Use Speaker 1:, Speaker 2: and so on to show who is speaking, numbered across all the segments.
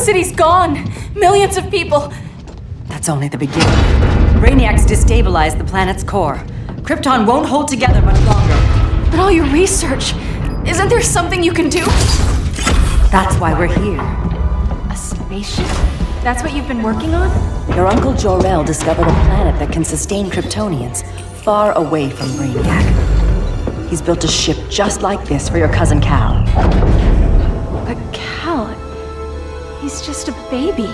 Speaker 1: city's gone. Millions of people.
Speaker 2: That's only the beginning. Brainiac's destabilized the planet's core. Krypton won't hold together much longer.
Speaker 1: But all your research, isn't there something you can do?
Speaker 2: That's why we're here.
Speaker 1: A spaceship? That's what you've been working on?
Speaker 2: Your uncle Jor-El discovered a planet that can sustain Kryptonians far away from Brainiac. He's built a ship just like this for your cousin Cal.
Speaker 1: But Cal, he's just a baby.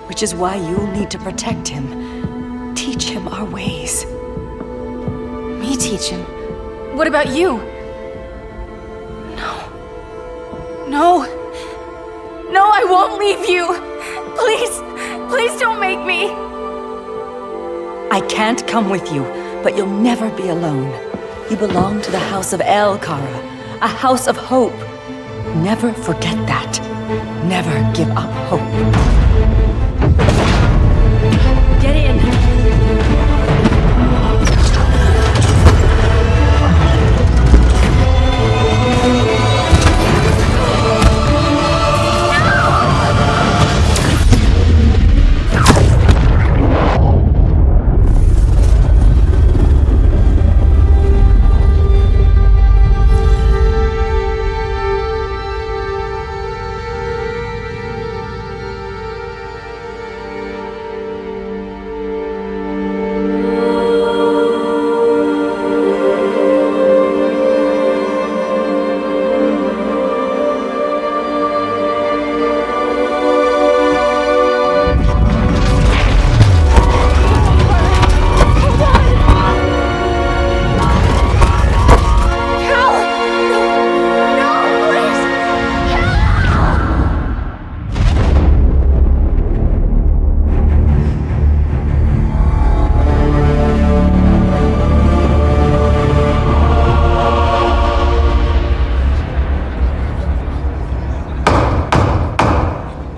Speaker 2: Which is why you'll need to protect him. Teach him our ways.
Speaker 1: Me teach him? What about you? No, I won't leave you. Please don't make me.
Speaker 2: I can't come with you, but you'll never be alone. You belong to the House of El, Kara, a house of hope. Never forget that. Never give up hope. Get in.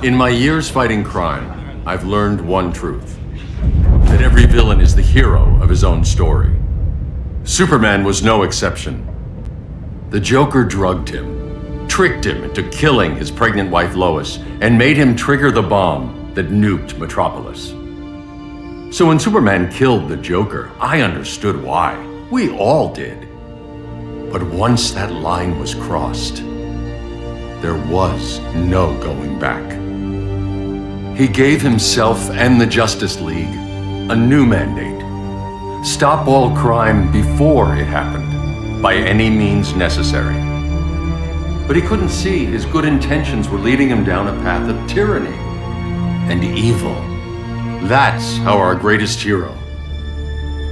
Speaker 3: In my years fighting crime, I've learned one truth. That every villain is the hero of his own story. Superman was no exception. The Joker drugged him, tricked him into killing his pregnant wife Lois, and made him trigger the bomb that nuked Metropolis. So when Superman killed the Joker, I understood why. We all did. But once that line was crossed, there was no going back. He gave himself and the Justice League a new mandate. Stop all crime before it happened, by any means necessary. But he couldn't see his good intentions were leading him down a path of tyranny and evil. That's how our greatest hero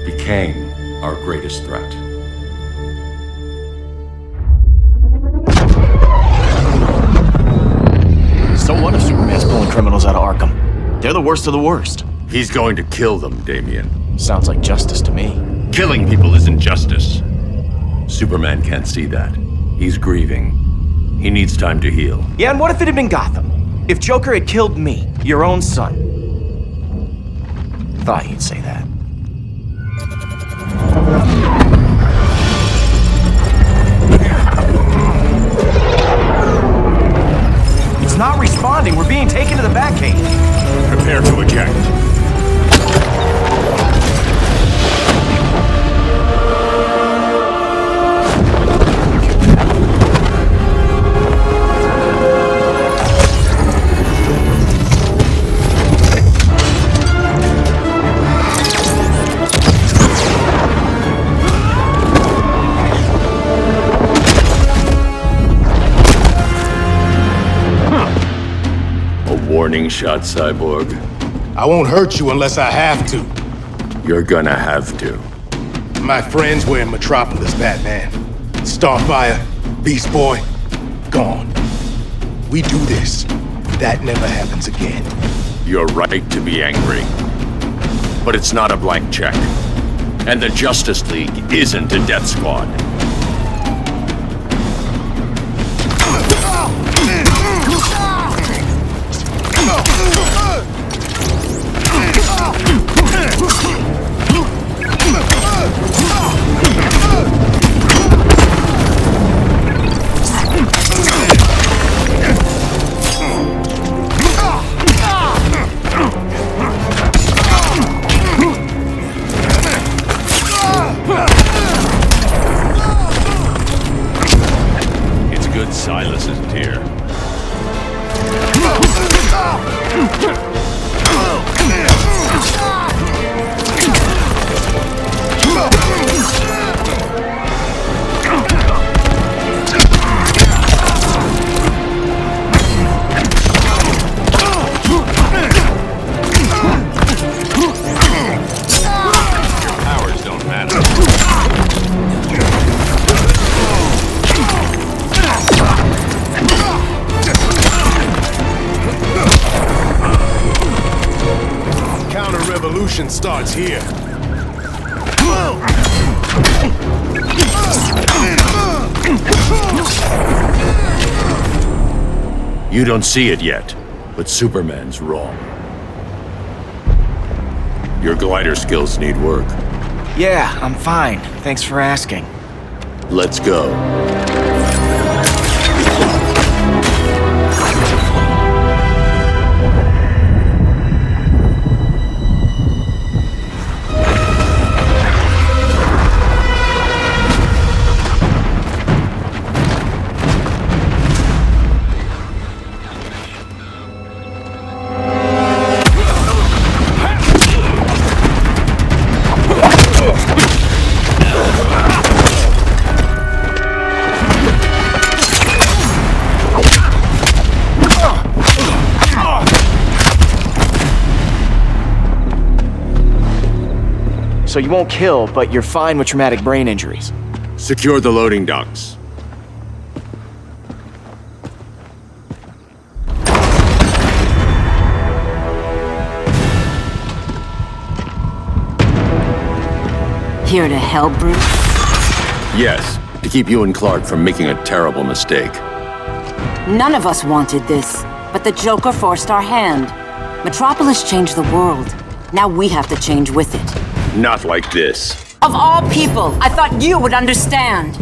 Speaker 3: became our greatest threat.
Speaker 4: So what if Superman's pulling criminals out of Arkham? They're the worst of the worst.
Speaker 3: He's going to kill them, Damian.
Speaker 4: Sounds like justice to me.
Speaker 3: Killing people isn't justice. Superman can't see that. He's grieving. He needs time to heal.
Speaker 4: Yeah, and what if it had been Gotham? If Joker had killed me, your own son? Thought you'd say that. It's not responding. We're being taken to the Batcave.
Speaker 3: Prepare to eject. Warning shot, Cyborg.
Speaker 5: I won't hurt you unless I have to.
Speaker 3: You're gonna have to.
Speaker 5: My friends were in Metropolis, Batman. Starfire, Beast Boy, gone. We do this. That never happens again.
Speaker 3: You're right to be angry. But it's not a blank check. And the Justice League isn't a death squad.
Speaker 6: isn't here. Powers don't matter.
Speaker 5: Counter-revolution starts here.
Speaker 3: You don't see it yet, but Superman's wrong. Your glider skills need work.
Speaker 4: Yeah, I'm fine. Thanks for asking.
Speaker 3: Let's go.
Speaker 4: So you won't kill, but you're fine with traumatic brain injuries.
Speaker 3: Secure the loading docks.
Speaker 2: Here to help, Bruce?
Speaker 3: Yes, to keep you and Clark from making a terrible mistake.
Speaker 2: None of us wanted this, but the Joker forced our hand. Metropolis changed the world. Now we have to change with it.
Speaker 3: Not like this.
Speaker 2: Of all people, I thought you would understand.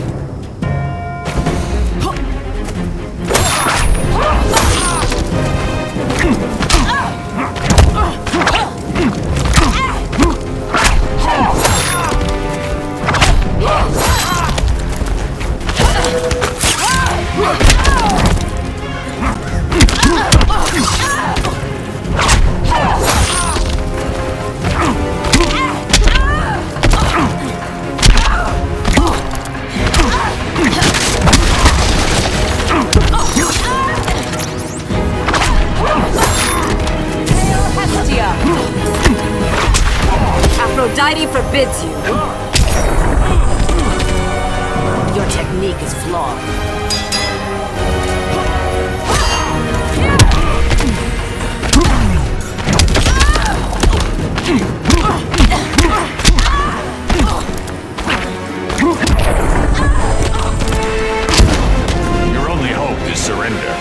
Speaker 2: Aphrodite forbids you. Your technique is flawed.
Speaker 6: Your only hope is surrender.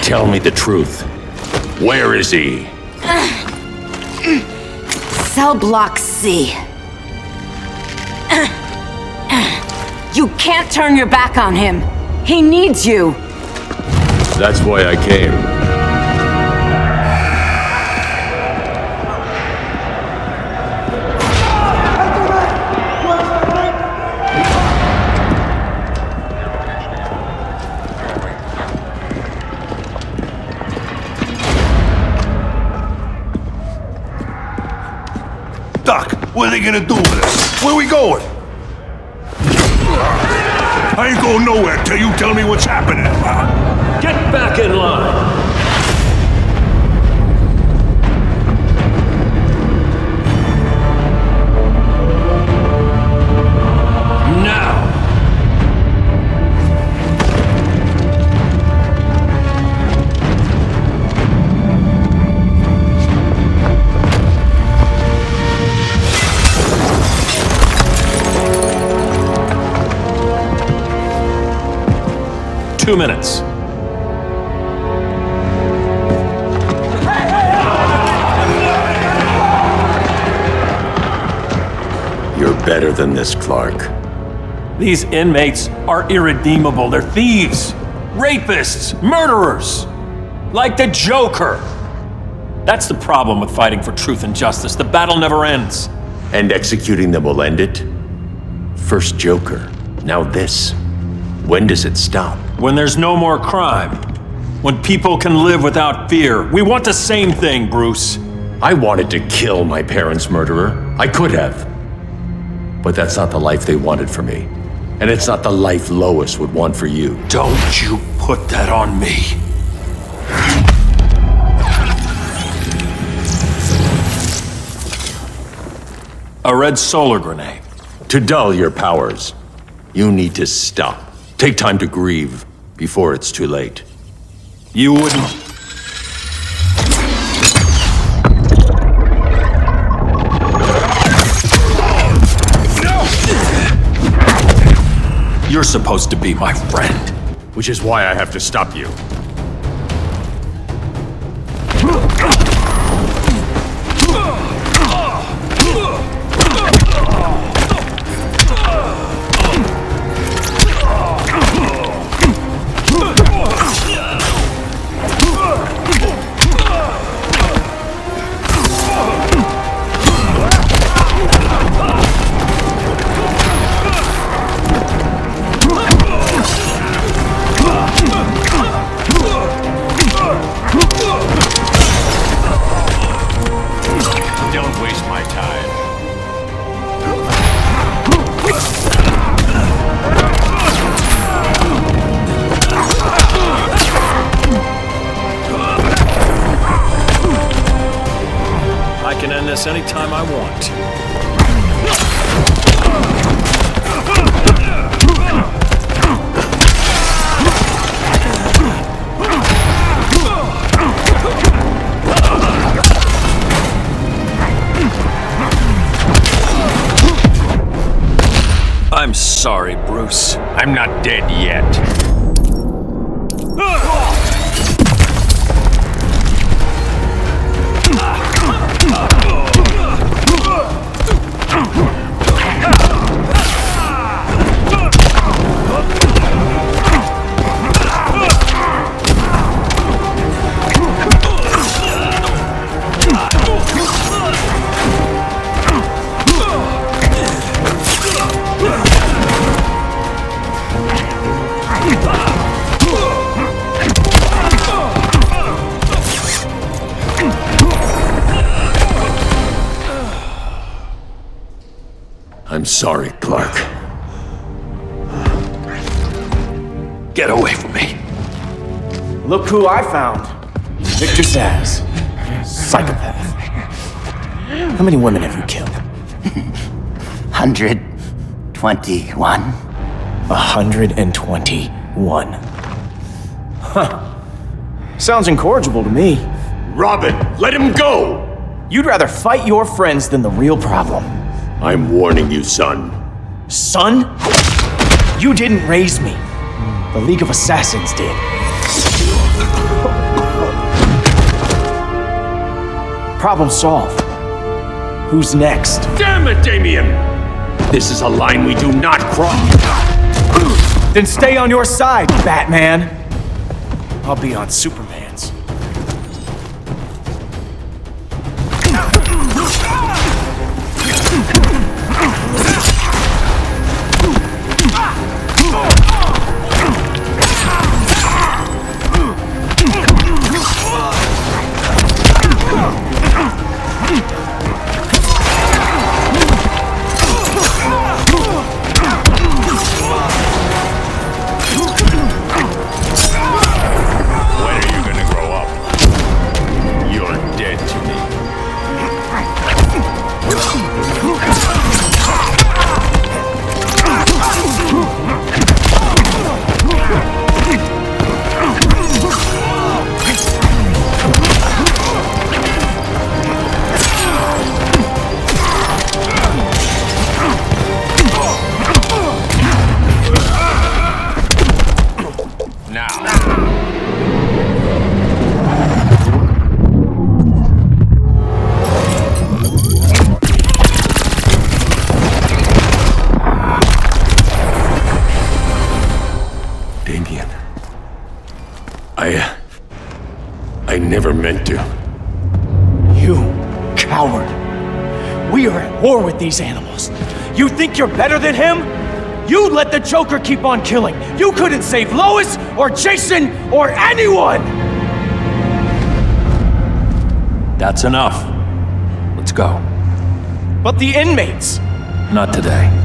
Speaker 3: Tell me the truth. Where is he?
Speaker 2: Cell block C. You can't turn your back on him. He needs you.
Speaker 3: That's why I came.
Speaker 6: Doc, what are they gonna do with us? Where are we going? I ain't going nowhere till you tell me what's happening.
Speaker 3: Get back in line!
Speaker 7: 2 minutes.
Speaker 3: You're better than this, Clark.
Speaker 7: These inmates are irredeemable. They're thieves, rapists, murderers. Like the Joker. That's the problem with fighting for truth and justice. The battle never ends.
Speaker 3: And executing them will end it? First Joker, now this. When does it stop?
Speaker 7: When there's no more crime. When people can live without fear. We want the same thing, Bruce.
Speaker 3: I wanted to kill my parents' murderer. I could have. But that's not the life they wanted for me. And it's not the life Lois would want for you.
Speaker 7: Don't you put that on me. A red solar grenade.
Speaker 3: To dull your powers, you need to stop. Take time to grieve before it's too late.
Speaker 7: You wouldn't... You're supposed to be my friend.
Speaker 3: Which is why I have to stop you.
Speaker 6: Don't waste my time.
Speaker 7: I can end this anytime I want. I'm sorry, Bruce.
Speaker 6: I'm not dead yet.
Speaker 3: I'm sorry, Clark.
Speaker 7: Get away from me.
Speaker 4: Look who I found. Victor Zsasz. Psychopath. How many women have you killed?
Speaker 8: 121.
Speaker 4: 121. Huh. Sounds incorrigible to me.
Speaker 3: Robin, let him go!
Speaker 4: You'd rather fight your friends than the real problem.
Speaker 3: I'm warning you, son.
Speaker 4: Son? You didn't raise me. The League of Assassins did. Problem solved. Who's next?
Speaker 3: Damn it, Damien! This is a line we do not cross.
Speaker 4: Then stay on your side, Batman. I'll be on Superman's.
Speaker 6: When are you
Speaker 3: I never meant to.
Speaker 4: You coward. We are at war with these animals. You think you're better than him? You let the Joker keep on killing. You couldn't save Lois, or Jason, or anyone!
Speaker 7: That's enough. Let's go.
Speaker 4: But the inmates!
Speaker 7: Not today.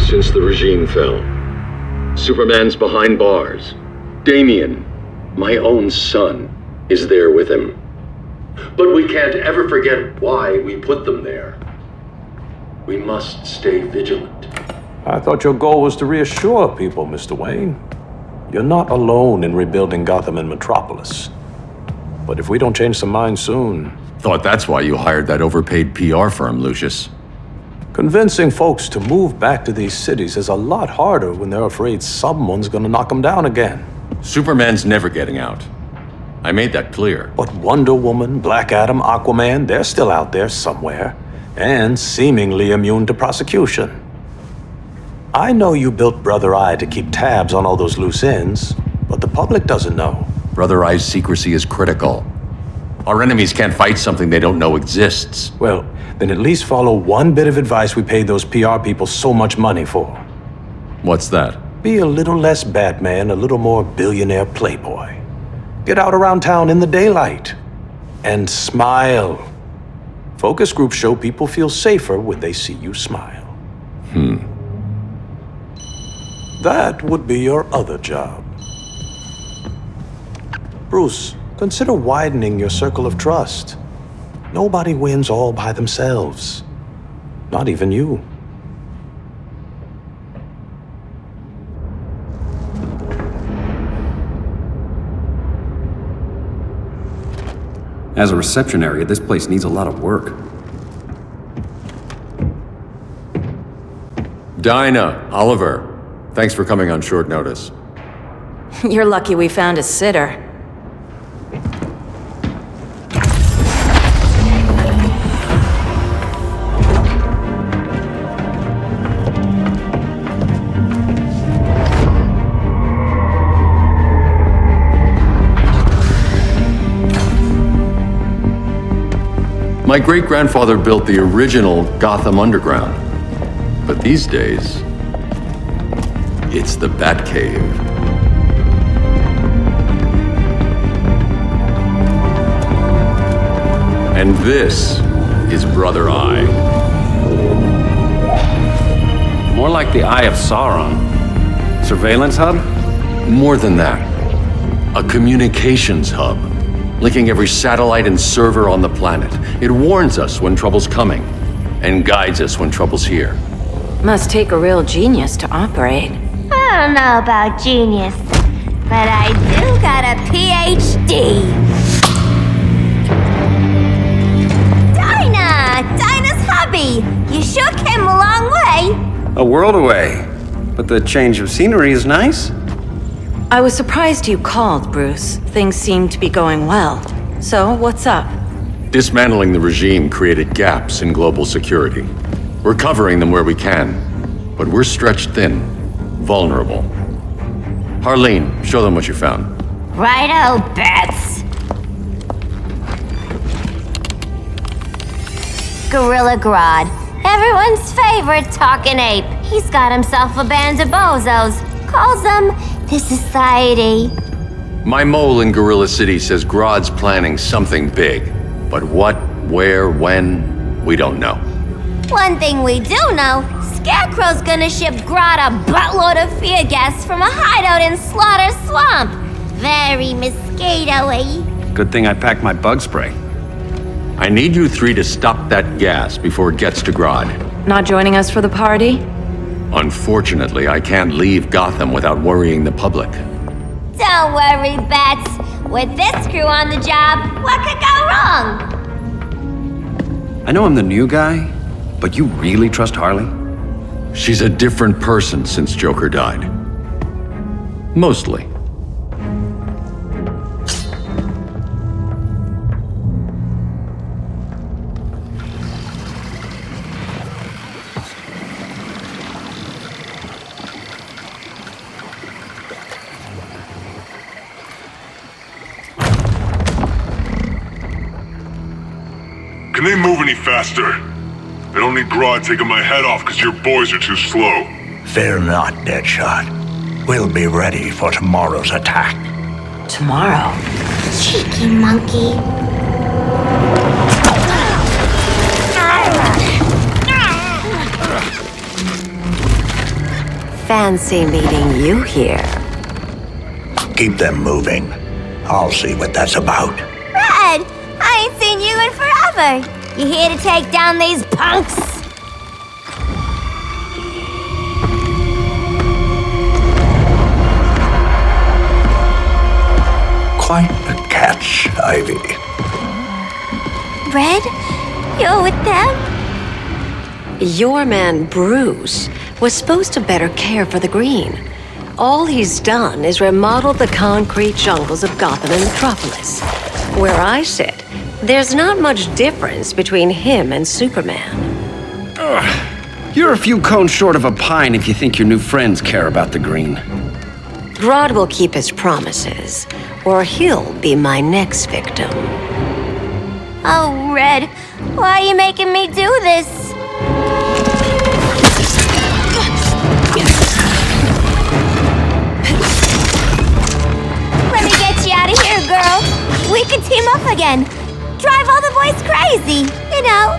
Speaker 3: Since the regime fell. Superman's behind bars. Damian, my own son, is there with him. But we can't ever forget why we put them there. We must stay vigilant.
Speaker 9: I thought your goal was to reassure people, Mr. Wayne. You're not alone in rebuilding Gotham and Metropolis. But if we don't change some minds soon...
Speaker 3: Thought that's why you hired that overpaid PR firm, Lucius.
Speaker 9: Convincing folks to move back to these cities is a lot harder when they're afraid someone's gonna knock them down again.
Speaker 3: Superman's never getting out. I made that clear.
Speaker 9: But Wonder Woman, Black Adam, Aquaman, they're still out there somewhere, and seemingly immune to prosecution. I know you built Brother Eye to keep tabs on all those loose ends, but the public doesn't know.
Speaker 3: Brother Eye's secrecy is critical. Our enemies can't fight something they don't know exists.
Speaker 9: Well, then at least follow one bit of advice we paid those PR people so much money for.
Speaker 3: What's that?
Speaker 9: Be a little less Batman, a little more billionaire playboy. Get out around town in the daylight. And smile. Focus groups show people feel safer when they see you smile. That would be your other job. Bruce, consider widening your circle of trust. Nobody wins all by themselves. Not even you.
Speaker 10: As a reception area, this place needs a lot of work.
Speaker 3: Dinah, Oliver, thanks for coming on short notice.
Speaker 1: You're lucky we found a sitter.
Speaker 3: My great-grandfather built the original Gotham Underground. But these days, it's the Batcave. And this is Brother Eye.
Speaker 10: More like the Eye of Sauron. Surveillance hub?
Speaker 3: More than that. A communications hub, linking every satellite and server on the planet. It warns us when trouble's coming, and guides us when trouble's here.
Speaker 1: Must take a real genius to operate.
Speaker 11: I don't know about genius, but I do got a PhD. Dinah's hubby. You sure came a long way.
Speaker 10: A world away. But the change of scenery is nice.
Speaker 1: I was surprised you called, Bruce. Things seem to be going well. So, what's up?
Speaker 3: Dismantling the regime created gaps in global security. We're covering them where we can, but we're stretched thin, vulnerable. Harleen, show them what you found.
Speaker 11: Righto, Bats. Gorilla Grodd. Everyone's favorite talking ape. He's got himself a band of bozos. Calls them the Society.
Speaker 3: My mole in Gorilla City says Grodd's planning something big. But what, where, when, we don't know.
Speaker 11: One thing we do know, Scarecrow's gonna ship Grodd a buttload of fear gas from a hideout in Slaughter Swamp. Very mosquito-y.
Speaker 10: Good thing I packed my bug spray.
Speaker 3: I need you three to stop that gas before it gets to Grodd.
Speaker 1: Not joining us for the party?
Speaker 3: Unfortunately, I can't leave Gotham without worrying the public.
Speaker 11: Don't worry, Bats. With this crew on the job, what could go wrong?
Speaker 10: I know I'm the new guy, But you really trust Harley?
Speaker 3: She's a different person since Joker died. Mostly.
Speaker 12: Can they move any faster? I don't need Grodd taking my head off because your boys are too slow.
Speaker 8: Fear not, Deadshot. We'll be ready for tomorrow's attack.
Speaker 1: Tomorrow?
Speaker 11: Cheeky monkey.
Speaker 1: Fancy meeting you here.
Speaker 8: Keep them moving. I'll see what that's about.
Speaker 11: Red, I ain't seen you in forever. You here to take down these punks?
Speaker 8: Quite the catch, Ivy.
Speaker 11: Red, you're with them?
Speaker 1: Your man, Bruce, was supposed to better care for the Green. All he's done is remodel the concrete jungles of Gotham and Metropolis. Where I sit, there's not much difference between him and Superman.
Speaker 10: You're a few cones short of a pine if you think your new friends care about the Green.
Speaker 1: Grodd will keep his promises, or he'll be my next victim.
Speaker 11: Oh, Red, why are you making me do this? Let me get you out of here, girl. We can team up again. Drive all the boys crazy, you know,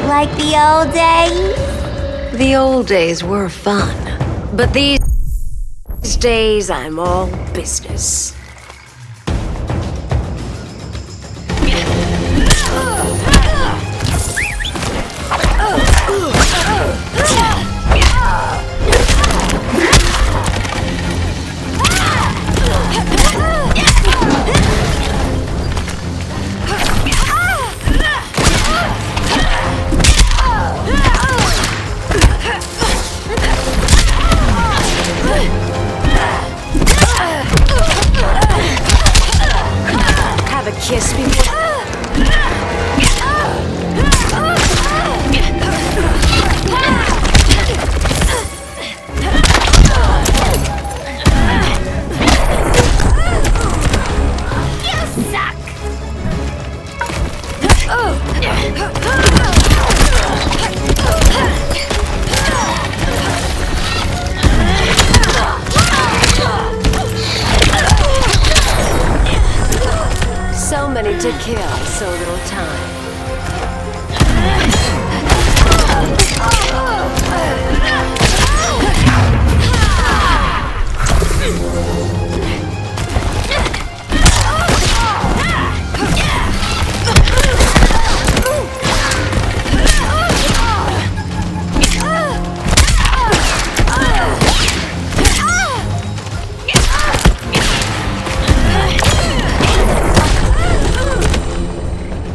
Speaker 11: like the old days.
Speaker 1: The old days were fun, but these days I'm all business. Have a kiss before. So many to kill, so little time.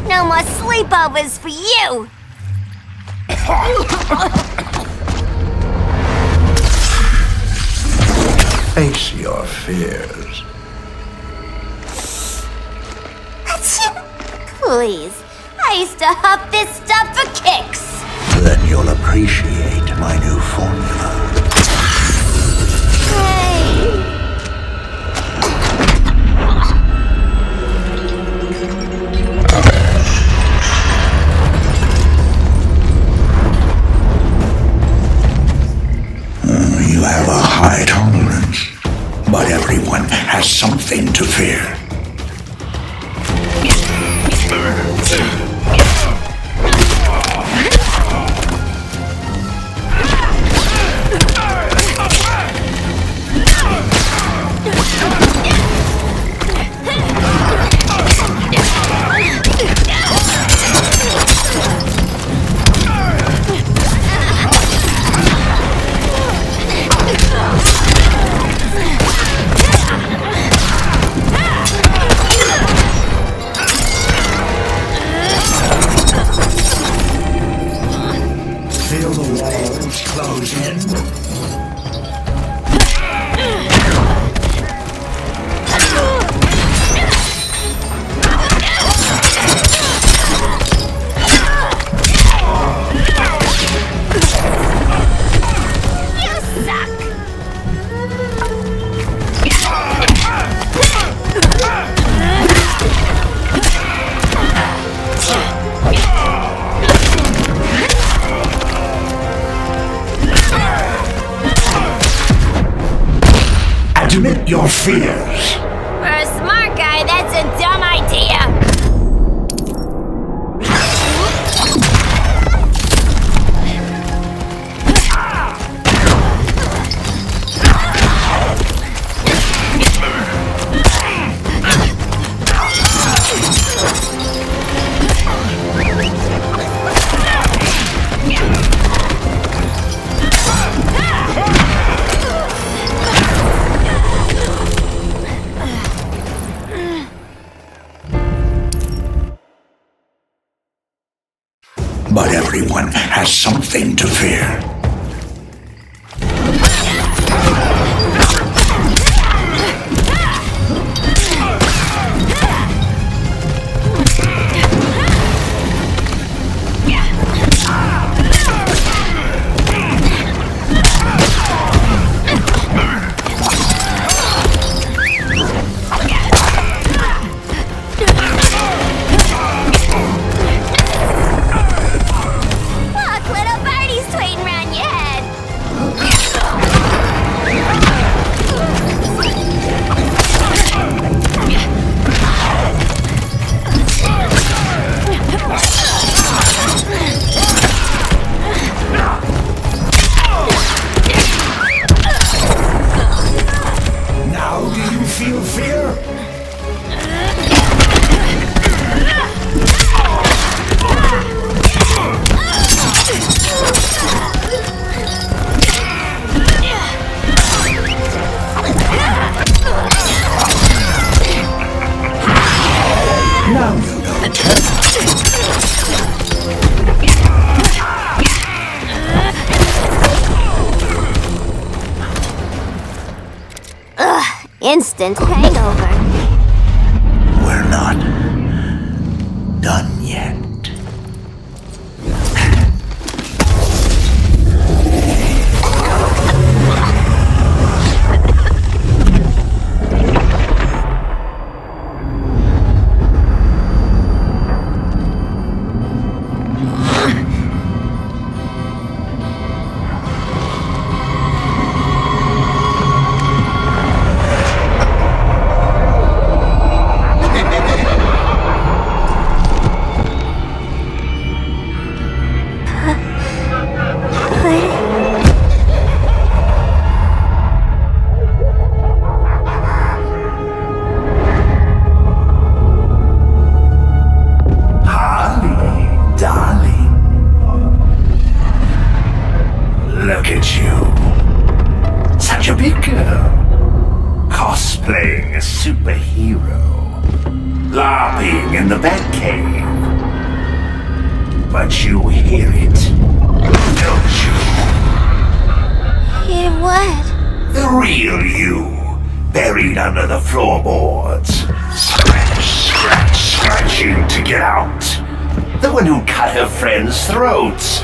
Speaker 11: No more sleepovers for you!
Speaker 8: Face your fears.
Speaker 11: Please, I used to huff this stuff for kicks.
Speaker 8: Then you'll appreciate my new formula. You have a high tolerance, but everyone has something to fear. goes in. Admit your fears.
Speaker 11: For a smart guy, that's a dumb idea.
Speaker 8: But everyone has something to fear.
Speaker 11: Instant hangover.
Speaker 8: We're not done yet. Throats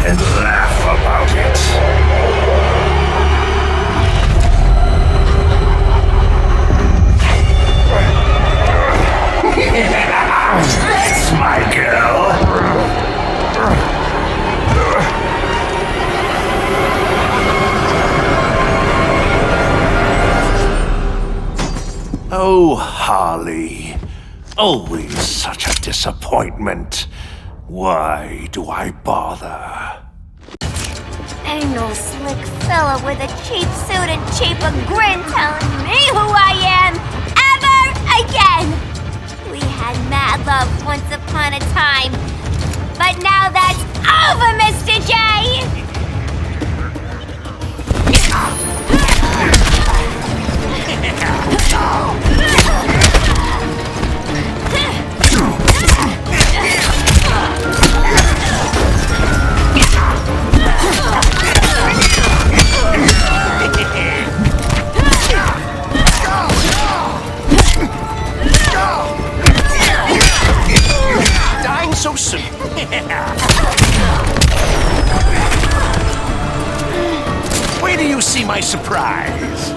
Speaker 8: and laugh about it. That's my girl. Oh, Harley. Always such a disappointment. Why do I bother?
Speaker 11: Ain't no slick fella with a cheap suit and cheaper grin telling me who I am ever again. We had mad love once upon a time, but now that's over, Mr. J!
Speaker 13: so soon. Wait till you see my surprise.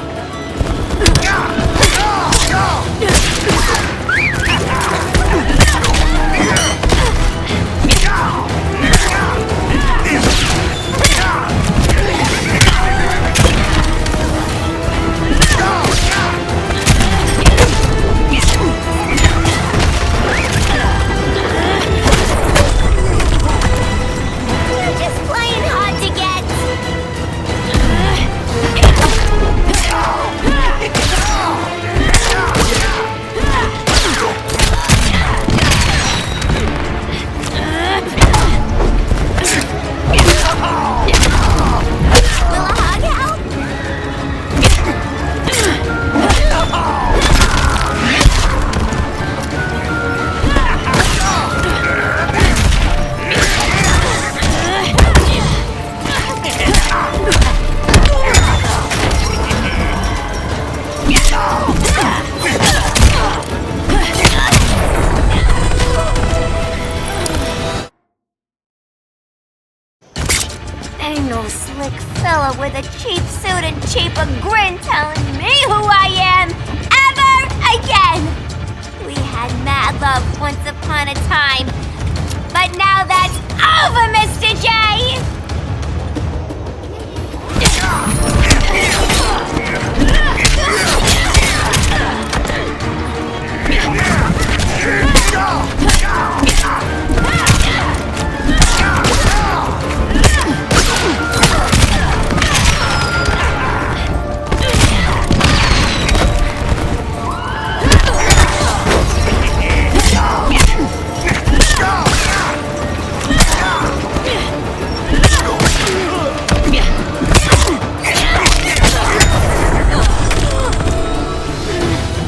Speaker 11: Ain't no slick fella with a cheap suit and cheaper grin telling me who I am ever again. We had mad love once upon a time, but now that's over, Mr. J!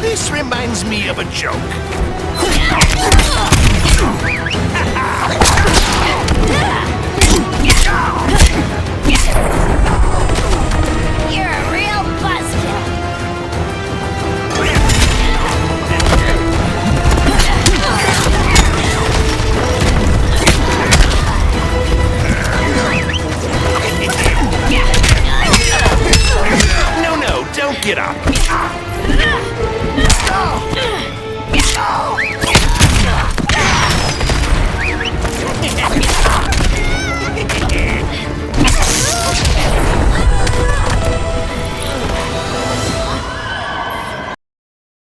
Speaker 13: This reminds me of a joke.